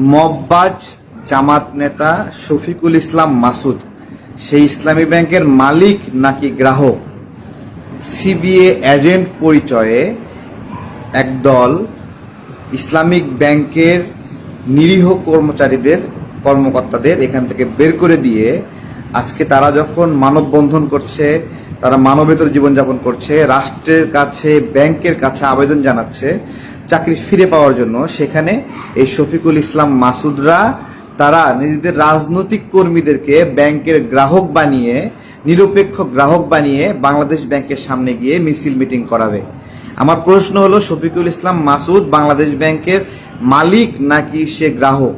মববাজ জামাত নেতা শফিকুল ইসলাম মাসুদ সেই ইসলামী ব্যাংকের মালিক নাকি গ্রাহক? সিবিএ এজেন্ট পরিচয়ে একদল ইসলামিক ব্যাংকের নিরীহ কর্মকর্তাদের এখান থেকে বের করে দিয়ে আজকে তারা যখন মানববন্ধন করছে, তারা মানবেতর জীবনযাপন করছে, রাষ্ট্রের কাছে ব্যাংকের কাছে আবেদন জানাচ্ছে চাকরি ফিরে পাওয়ার জন্য, সেখানে এই শফিকুল ইসলাম মাসুদরা তারা নিজেদের রাজনৈতিক কর্মীদেরকে ব্যাংকের গ্রাহক বানিয়ে, নিরপেক্ষ গ্রাহক বানিয়ে বাংলাদেশ ব্যাংকের সামনে গিয়ে মিছিল মিটিং করাবে। আমার প্রশ্ন হলো, শফিকুল ইসলাম মাসুদ বাংলাদেশ ব্যাংকের মালিক নাকি সে গ্রাহক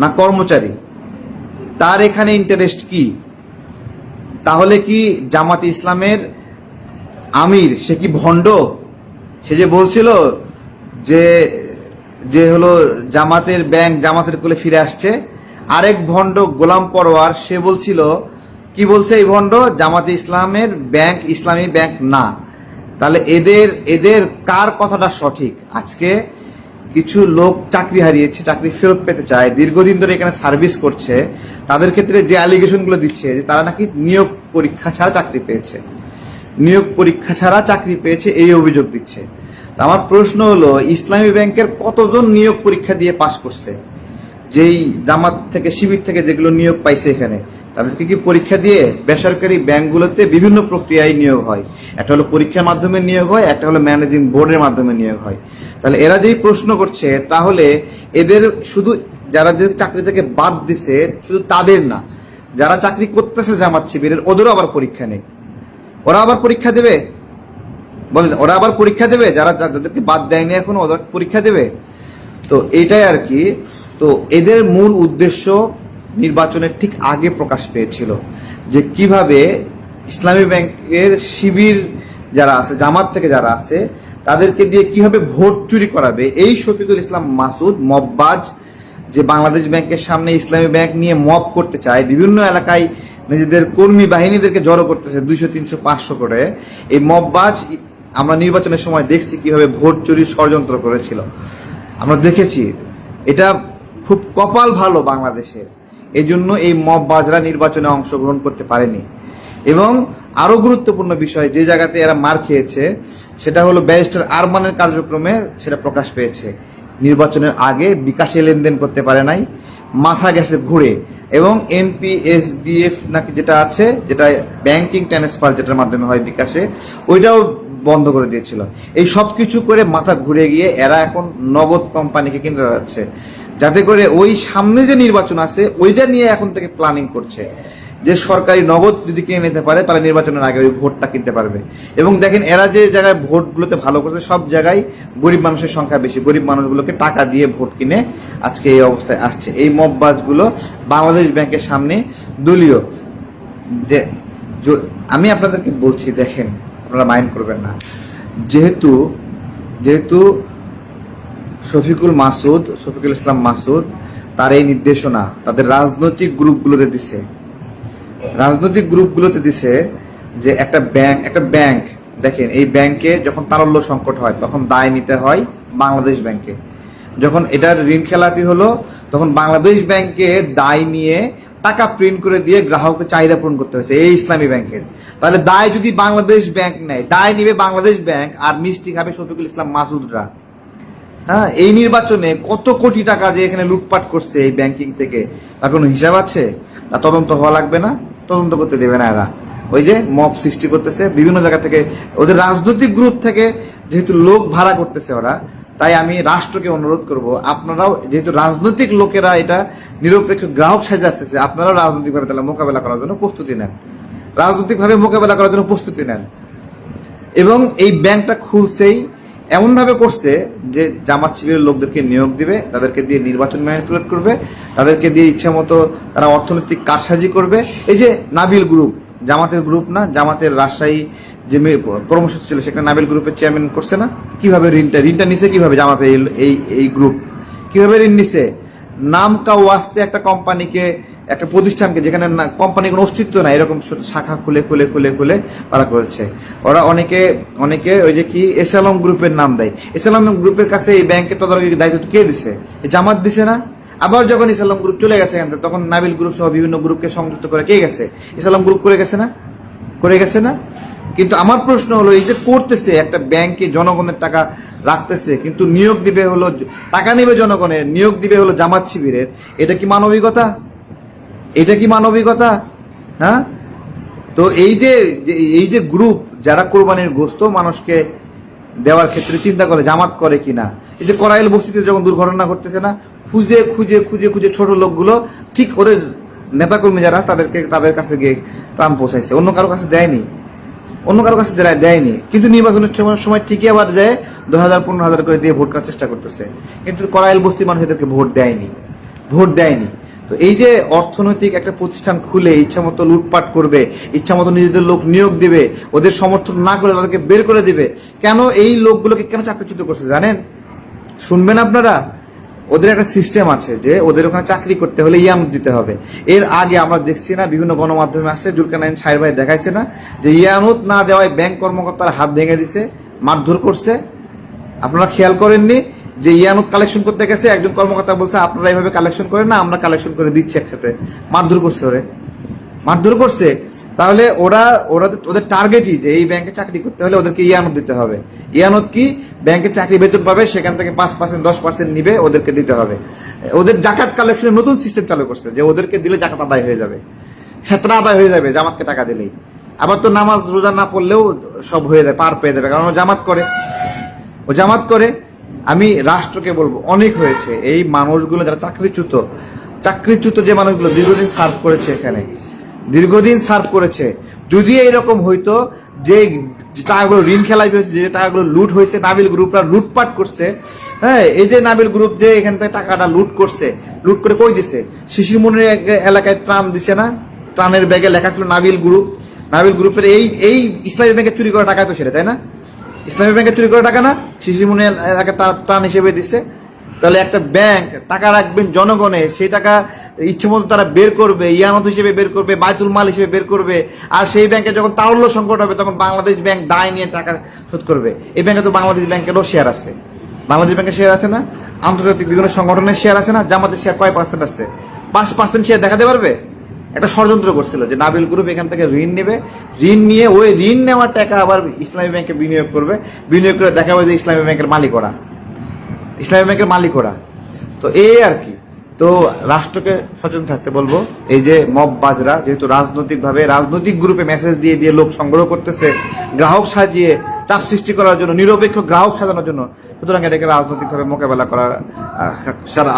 না কর্মচারী? তার এখানে ইন্টারেস্ট কি? তাহলে কি জামাতে ইসলামের আমির সে কি ভণ্ড? সে যে বলছিল যে হলো জামাতের ব্যাংক জামাতের কোলে ফিরে আসছে, আরেক ভণ্ড গোলাম পরোয়ার সে বলছিল, কি বলছে এই ভণ্ড? জামাতে ইসলামের ব্যাংক ইসলামী ব্যাংক না। তাহলে এদের কার কথাটা সঠিক? আজকে কিছু লোক চাকরি হারিয়েছে, চাকরি ফেরত পেতে চায়, দীর্ঘদিন ধরে এখানে সার্ভিস করছে, তাদের ক্ষেত্রে যে অ্যালিগেশনগুলো দিচ্ছে যে তারা নাকি নিয়োগ পরীক্ষা ছাড়া চাকরি পেয়েছে, এই অভিযোগ দিচ্ছে। আমার প্রশ্ন হলো, ইসলামী ব্যাংকের কতজন নিয়োগ পরীক্ষা দিয়ে পাশ করছে? যেই জামাত থেকে শিবির থেকে যেগুলো নিয়োগ পাইছে এখানে, তাদেরকে কি পরীক্ষা দিয়ে? বেসরকারি ব্যাংকগুলোতে বিভিন্ন প্রক্রিয়ায় নিয়োগ হয়, একটা হলো পরীক্ষার মাধ্যমে নিয়োগ হয়, একটা হলো ম্যানেজিং বোর্ডের মাধ্যমে নিয়োগ হয়। তাহলে এরা যেই প্রশ্ন করছে, তাহলে এদের শুধু যারা যে চাকরি থেকে বাদ দিছে শুধু তাদের না, যারা চাকরি করতেছে জামাত শিবিরের, ওদেরও আবার পরীক্ষা নেই। ওরা আবার পরীক্ষা দেবে? বলেন, ওরা আবার পরীক্ষা দেবে? যাদেরকে বাদ দেয়নি এখনো, ওদের পরীক্ষা দেবে? তো এটাই আর কি। তো এদের মূল উদ্দেশ্য নির্বাচনের ঠিক আগে প্রকাশ পেয়েছিল যে কিভাবে ইসলামী ব্যাংকের শিবির যারা আছে, জামাত থেকে যারা আছে, তাদেরকে দিয়ে কিভাবে ভোট চুরি করাবে। এই শফিকুল ইসলাম মাসুদ মববাজ, যে বাংলাদেশ ব্যাংকের সামনে ইসলামী ব্যাংক নিয়ে মব করতে চায়, বিভিন্ন এলাকায় নিজেদের কর্মী বাহিনীদেরকে জড়ো করতেছে 200, 300, 500 করে। এই মববাজ আমরা নির্বাচনের সময় দেখছি কিভাবে ভোট চুরির ষড়যন্ত্র করেছিল, আমরা দেখেছি। এটা খুব কপাল ভালো বাংলাদেশের, এই জন্য এই মববাজরা নির্বাচনে অংশগ্রহণ করতে পারেনি। এবং আরো গুরুত্বপূর্ণ বিষয়, যে জায়গাতে এরা মার খেয়েছে সেটা হলো ব্যারিস্টার আরমানের কার্যক্রমে সেটা প্রকাশ পেয়েছে। নির্বাচনের আগে বিকাশে লেনদেন করতে পারে নাই, মাথা গেছে ঘুরে, এবং NPSBF নাকি যেটা আছে, যেটা ব্যাংকিং ট্রান্সফার যেটার মাধ্যমে হয় বিকাশে, ওইটাও বন্ধ করে দিয়েছিল। এই সব কিছু করে মাথা ঘুরে গিয়ে এরা এখন নগদ কোম্পানিকে কিনতে যাচ্ছে, যাতে করে ওই সামনে যে নির্বাচন আছে ওইটা নিয়ে এখন থেকে প্ল্যানিং করছে যে সরকারি নগদ যদি কিনে নিতে পারে তাহলে নির্বাচনের আগে ওই ভোটটা কিনতে পারবে। এবং দেখেন, এরা যে জায়গায় ভোটগুলোতে ভালো করছে, সব জায়গায় গরিব মানুষের সংখ্যা বেশি, গরিব মানুষগুলোকে টাকা দিয়ে ভোট কিনে আজকে এই অবস্থায় আসছে। এই মববাজগুলো বাংলাদেশ ব্যাংকের সামনে দলীয় যে, আমি আপনাদেরকে বলছি, দেখেন আপনারা মাইন্ড করবেন না, যেহেতু শফিকুল ইসলাম মাসুদ তার এই নির্দেশনা তাদের রাজনৈতিক গ্রুপগুলোতে দিছে যে একটা ব্যাংক দেখেন, এই ব্যাংকে যখন তারল্য সংকট হয় তখন দায় নিতে হয় বাংলাদেশ ব্যাংকে। যখন এটার ঋণ খেলাপি হলো তখন বাংলাদেশ ব্যাংকে দায় নিয়ে টাকা প্রিন্ট করে দিয়ে গ্রাহকদের চাহিদা পূরণ করতে হয়েছে এই ইসলামী ব্যাংকের। তাহলে দায় যদি বাংলাদেশ ব্যাংক নেয়, দায় নিবে বাংলাদেশ ব্যাংক, আর মিষ্টি খাবে শফিকুল ইসলাম মাসুদরা। হ্যাঁ, এই নির্বাচনে কত কোটি টাকা যে এখানে লুটপাট করছে এই ব্যাংকিং থেকে, তার কোনো হিসাব আছে? তা তদন্ত হওয়া লাগবে না? তদন্ত করতে দেবে না এরা। ওই যে মব সৃষ্টি করতেছে বিভিন্ন জায়গা থেকে, ওদের রাজনৈতিক গ্রুপ থেকে যেহেতু লোক ভাড়া করতেছে ওরা, তাই আমি রাষ্ট্রকে অনুরোধ করব, আপনারাও যেহেতু রাজনৈতিক লোকেরা এটা নিরপেক্ষ গ্রাহক সাজে আসতেছে, আপনারাও রাজনৈতিকভাবে তাহলে মোকাবেলা করার জন্য প্রস্তুতি নেন। এবং এই ব্যাংকটা খুলছেই এমনভাবে করছে যে জামাত শিবিরের লোকদেরকে নিয়োগ দিবে, তাদেরকে দিয়ে নির্বাচন ম্যানিপুলেট করবে, তাদেরকে দিয়ে ইচ্ছা মতো তারা অর্থনৈতিক কারসাজি করবে। এই যে নাবিল গ্রুপ, জামাতের গ্রুপ না, জামাতের রাজশাহী যে কর্মসূচি ছিল সেখানে নাবিল গ্রুপের চেয়ারম্যান করছে না, কিভাবে ঋণটা নিছে, কিভাবে জামাতে এই গ্রুপ কিভাবে ঋণ নিছে? নামকা ওয়াস্তে একটা কোম্পানিকে, একটা প্রতিষ্ঠানকে, যেখানে কোম্পানির কোনো অস্তিত্ব নাই, এরকম শাখা খুলে তারা করেছে। ওরা অনেকে ওই যে কি এসএলএম গ্রুপের নাম দেয়। এসএলএম গ্রুপের কাছে এই ব্যাংকের তদারকির দায়িত্ব কে দিছে? জামাত দিছে না? আবার যখন ইসলাম গ্রুপ চলে গেছে এখান থেকে, তখন নাবিল গ্রুপ সহ বিভিন্ন গ্রুপকে সংযুক্ত করে কে গেছে? ইসলাম গ্রুপ করে গেছে না? করে গেছে না? কিন্তু আমার প্রশ্ন হলো, এই যে করতেছে, একটা ব্যাংকে জনগণের টাকা রাখতেছে, কিন্তু নিয়োগ দিবে হলো, টাকা নেবে জনগণের, নিয়োগ দিবে হলো জামাত শিবিরের, এটা কি মানবিকতা? এটা কি মানবিকতা? হ্যাঁ? তো এই যে গ্রুপ যারা কোরবানির গোশত মানুষকে দেওয়ার ক্ষেত্রে চিন্তা করে, জামাত করে কিনা, এই যে করাইল বস্তিতে যখন দুর্ঘটনা ঘটতেছে না, খুঁজে খুঁজে খুঁজে খুঁজে ছোট লোকগুলো ঠিক ওদের নেতাকর্মী যারা তাদের কাছে গিয়ে ত্রাণ পৌঁছাইছে, অন্য কারো কাছে দেয়নি, অন্য কারো কাছে দেয়নি। কিন্তু নির্বাচনের সময় ঠিকই আবার যায় 10,000-15,000 করে দিয়ে ভোট করার চেষ্টা করতেছে, কিন্তু করাইল বস্তির মানুষ এদেরকে ভোট দেয়নি। তো এই যে অর্থনৈতিক একটা প্রতিষ্ঠান খুলে ইচ্ছামতো লুটপাট করবে, ইচ্ছামতো নিজেদের লোক নিয়োগ দিবে, ওদের সমর্থন না করে তাদেরকে বের করে দিবে, কেন এই লোকগুলোকে কেন চাকরিচ্যুত করছে জানেন? শুনবেন আপনারা, ওদের একটা সিস্টেম আছে যে ওদের ওখানে চাকরি করতে হলে ইয়ানত দিতে হবে। এর আগে আমরা দেখছি না, বিভিন্ন গণমাধ্যমে আসছে, জুলকারনাইন সাহেব ভাই দেখাইছে না, যে ইয়ানত না দেওয়ায় ব্যাংক কর্মকর্তার হাত ভেঙে দিছে, মারধর করছে। আপনারা খেয়াল করেননি যে ইয়ানত কালেকশন করতে গেছে, একজন কর্মকর্তা বলছে আপনারা এইভাবে কালেকশন করেন না, আমরা কালেকশন করে দিচ্ছি একসাথে। মারধর করছে, মারধর করছে। তাহলে ওদের টার্গেটই যে এই ব্যাংকে চাকরি করতে হলে ওদেরকে ইয়ানত দিতে হবে। ইয়ানত কি? ব্যাংকে চাকরি বেতন পাবে, সেখান থেকে 5%, 10% নিবে, ওদেরকে দিতে হবে। ওদের জাকাত কালেকশনের নতুন সিস্টেম চালু করছে, যে ওদেরকে দিলে জাকাত আদায় হয়ে যাবে, ফেতরা আদায় হয়ে যাবে জামাতকে টাকা দিলেই। আবার তো নামাজ রোজা না পড়লেও সব হয়ে যায়, পার পেয়ে যাবে, কারণ ও জামাত করে। আমি রাষ্ট্রকে বলবো, অনেক হয়েছে এই মানুষগুলো যারা চাকরিচ্যুত যে মানুষগুলো দীর্ঘদিন সার্ভ করেছে, এখানে দীর্ঘদিন সার্ভ করেছে। যদি এইরকম হইতো যে টাকাগুলো ঋণ খেলাপি হয়েছে, যে টাকাগুলো লুট হয়েছে, নাবিল গ্রুপরা লুটপাট করছে, হ্যাঁ, এই যে নাবিল গ্রুপ যে এখান থেকে টাকাটা লুট করে কই দিছে? শিশুমনির এলাকায় ত্রাণ দিছে না? ত্রাণের ব্যাগে লেখা ছিল নাবিল গ্রুপের এই ইসলামী ব্যাংকে চুরি করা টাকা তো সেটা, তাই না? ইসলামী ব্যাংকে চুরি করা টাকা না, শিশুমনি এলাকায় ত্রাণ হিসেবে দিচ্ছে। তাহলে একটা ব্যাংক টাকা রাখবেন জনগণের, সেই টাকা ইচ্ছে মতো তারা বের করবে, ইয়ানত হিসেবে বের করবে, বায়তুল মাল হিসেবে বের করবে। আর সেই ব্যাংকে যখন তারল্য সংকট হবে, তখন বাংলাদেশ ব্যাংক দায় নিয়ে টাকা শোধ করবে। এই ব্যাংকে তো বাংলাদেশ ব্যাংকেরও শেয়ার আছে, বাংলাদেশ ব্যাংকের শেয়ার আছে না, আন্তর্জাতিক বিভিন্ন সংগঠনের শেয়ার আছে না, জামাতের শেয়ার কয় পার্সেন্ট আছে? 5% শেয়ার দেখাতে পারবে? একটা ষড়যন্ত্র করছিল যে নাবিল গ্রুপ এখান থেকে ঋণ নেবে, ঋণ নিয়ে ওই ঋণ নেওয়ার টাকা আবার ইসলামী ব্যাংকে বিনিয়োগ করে দেখাবে যে ইসলামী ব্যাংকের মালিক ওরা। তো এই আর কি। তো রাষ্ট্রকে সচেতন থাকতে বলবো। এই যে মব বাজরা যেহেতু রাজনৈতিক গ্রুপে মেসেজ দিয়ে লোক সংগ্রহ করতেছে, গ্রাহক সাজিয়ে চাপ সৃষ্টি করার জন্য, নিরপেক্ষ গ্রাহক সাজানোর জন্য, সুতরাং এটাকে রাজনৈতিকভাবে মোকাবেলা করার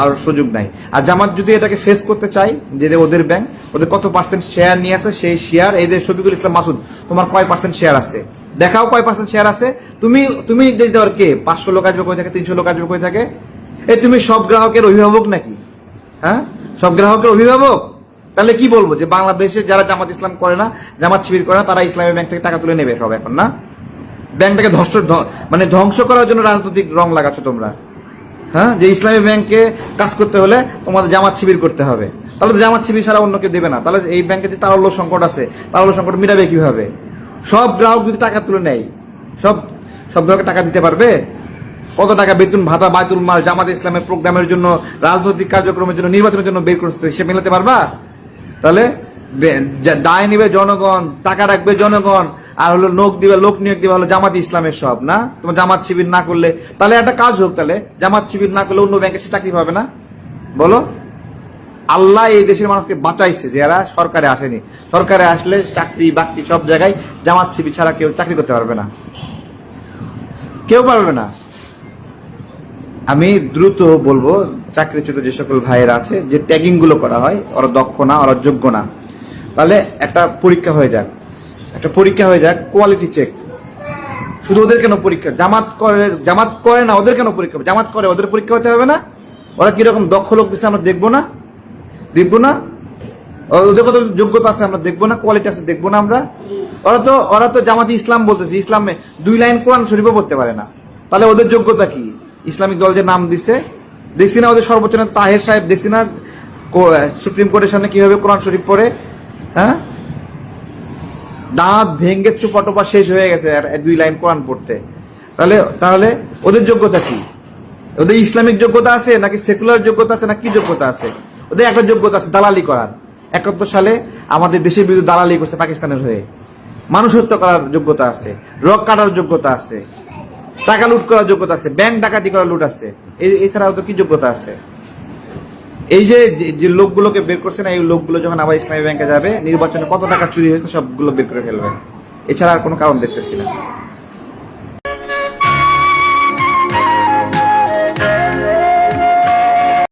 আর সুযোগ নাই। আর জামাত যদি এটাকে ফেস করতে চাই, যে ওদের ব্যাংক ওদের কত পার্সেন্ট শেয়ার নিয়ে আসে, সেই শেয়ার এই যে শফিকুল ইসলাম মাসুদ, তোমার কয় পার্সেন্ট শেয়ার আছে দেখাও, কয় পার্সেন্ট শেয়ার আছে। তুমি নির্দেশ দেওয়ার কে? 500 লোক আসবে কই থাকে, 300 লোক আসবে কই থাকে? তুমি সব গ্রাহকের অভিভাবক নাকি? হ্যাঁ, সব গ্রাহকের অভিভাবক? তাহলে কি বলবো, যে বাংলাদেশে যারা জামাত ইসলাম করে না, জামাত শিবির করে না, তারা ইসলামী ব্যাংক থেকে টাকা তুলে নেবে সব এখন না? ব্যাংকটাকে ধ্বংস করার জন্য রাজনৈতিক রং লাগাচ্ছ তোমরা। হ্যাঁ, যে ইসলামী ব্যাংকে কাজ করতে হলে তোমাদের জামাত শিবির করতে হবে, তাহলে তো জামাত শিবির ছাড়া অন্য কেউ দেবে না। তাহলে এই ব্যাংকে যে তারল্য সংকট আছে, তারল্য সংকট মিটাবে কিভাবে? সব গ্রাহক যদি টাকা তুলে নেয়, সব গ্রাহককে টাকা দিতে পারবে? কত টাকা বেতন ভাতা, বায়তুল মাল, জামাত ইসলামের প্রোগ্রামের জন্য, রাজনৈতিক কার্যক্রমের জন্য, নির্বাচনের জন্য বের করতে হিসেবে মেলাতে পারবা? তাহলে দায় নিবে জনগণ, টাকা রাখবে জনগণ, আর হলো লোক নিয়োগ দিবে হলো জামাত ইসলামের সব না? তোমার জামাত শিবির না করলে তাহলে একটা কাজ হোক, তাহলে জামাত শিবির না করলে অন্য ব্যাংকে সে চাকরি পাবে না? বলো। আল্লাহ এই দেশের মানুষকে বাঁচাইছে যে এরা সরকারে আসেনি। সরকারে আসলে চাকরি বাকরি সব জায়গায় জামাত শিবির ছাড়া কেউ চাকরি করতে পারবে না, কেউ পারবে না। আমি দ্রুত বলবো, চাকরিচ্যুত যে সকল ভাইয়েরা আছে, যে ট্যাগিং গুলো করা হয়, ওরা দক্ষ না, ওরা যোগ্য না, তাহলে একটা পরীক্ষা হয়ে যাক, কোয়ালিটি চেক। শুধু ওদের কেন পরীক্ষা? জামাত করে না, ওদের কেন পরীক্ষা? জামাত করে, ওদের পরীক্ষা হতে হবে না? ওরা কিরকম দক্ষ লোক দিচ্ছে আমরা দেখবো না? ওদের কত যোগ্যতা আছে আমরা দেখবো না? কোয়ালিটি আছে দেখবো না আমরা? ওরা তো জামাতি ইসলাম বলতেছে, ইসলামে 2 লাইন কোরআন শরীফও পড়তে পারে না। তাহলে ওদের যোগ্যতা কি? ইসলামিক দল যে নাম দিছে, দেখছি না ওদের সর্বোচ্চ নেতা তাহের সাহেব, দেখছি না সুপ্রিম কোর্টের সামনে কিভাবে কোরআন শরীফ পড়ে? হ্যাঁ, দাঁত ভেঙ্গে চোপা শেষ হয়ে গেছে আর 2 লাইন কোরআন পড়তে। তাহলে ওদের যোগ্যতা কি? ওদের ইসলামিক যোগ্যতা আছে নাকি সেকুলার যোগ্যতা আছে না কি যোগ্যতা আছে? ওদের একটা যোগ্যতা আছে, দালালি করার। 71 সালে আমাদের দেশের বিরুদ্ধে দালালি করছে পাকিস্তানের হয়ে। মানুষ হত্যা করার যোগ্যতা আছে, রক কাটার যোগ্যতা আছে, টাকা লুট করার যোগ্যতা আছে, ব্যাংক ডাকাতি করার লুট আছে। এছাড়া ওদের কি যোগ্যতা আছে? এই যে লোকগুলোকে বের করছে না, এই লোকগুলো যখন আবার ইসলামী ব্যাংকে যাবে, নির্বাচনে কত টাকা চুরি হয়েছে সবগুলো বের করে ফেলবে। এছাড়া আর কোনো কারণ দেখতেছি না।